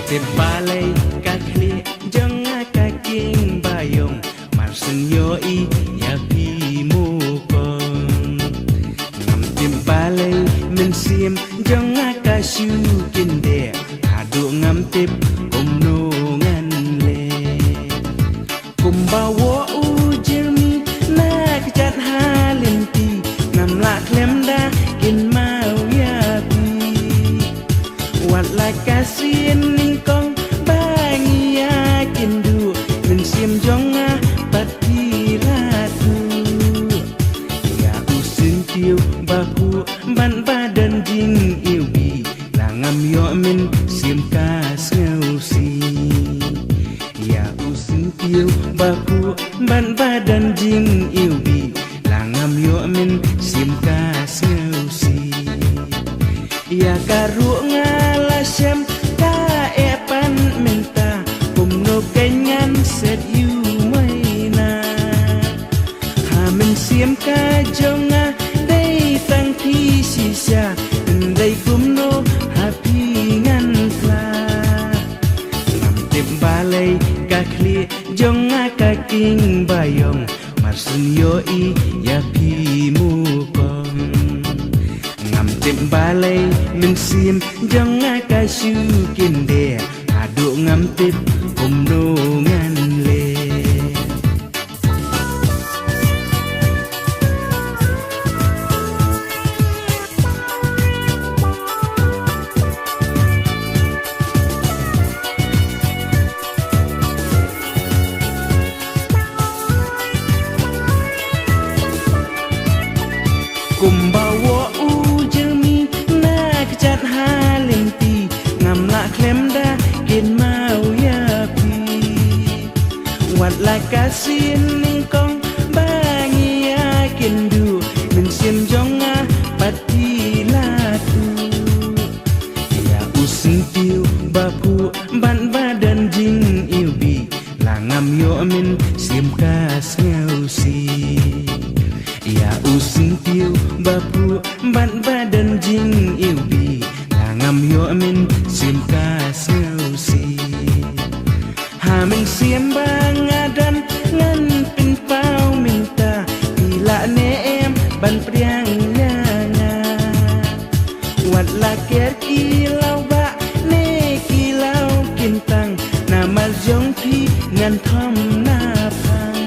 te balay kakli janga kaking bayong marsen yoi ya pi mu kon ngam te balay men sim janga kasu kinde adu ngam te kumno ngan le kumbawo ujemi na kejat halinti ngam la klemda kin mau ya pi wat la kasin ningkong bangia kindu men sim jonga pati ratu ya usin tiu baku ban badan jing ilbi langam yo men sim kas ngausi ya usin tiu baku ban badan jing ilbi langam yo men sim kas ngausi ya karu ngalasem ta epan menta kumno kenyan set you maina hamen sim ka jonga dei tang ki sisa dei kumno happy ngan kla ngam tem balai ka kli jonga ka king bayong marsun yoi ya pi mu kon ngam tem balai men sim jonga kasu kinde adu ngam tip kumno ngan le kumbawa ujemi na kejat halinti ngam la klemda kin mau ya pi wat la kasin ningkong bangia kindu men sim jonga pati latu ya usin tiu baku ban badan jing ilbi langam yo men sim kas ngausi ya usin tiu bapu ban badan jing ilbi langam yo men sim kas ngausi hamen sim bangadan ngan pin pau minta bila ne em ban priang nyanga wat la ker kilau ba ne kilau kintang namal jong pi ngan thom na phang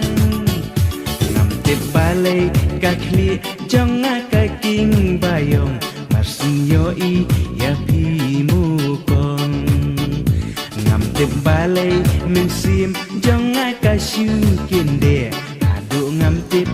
ngam te balai ka kli jonga ka king bayong marsin yoi ya pi mu kon ngam te balai men sim jonga ka shu kinde adu ngam tip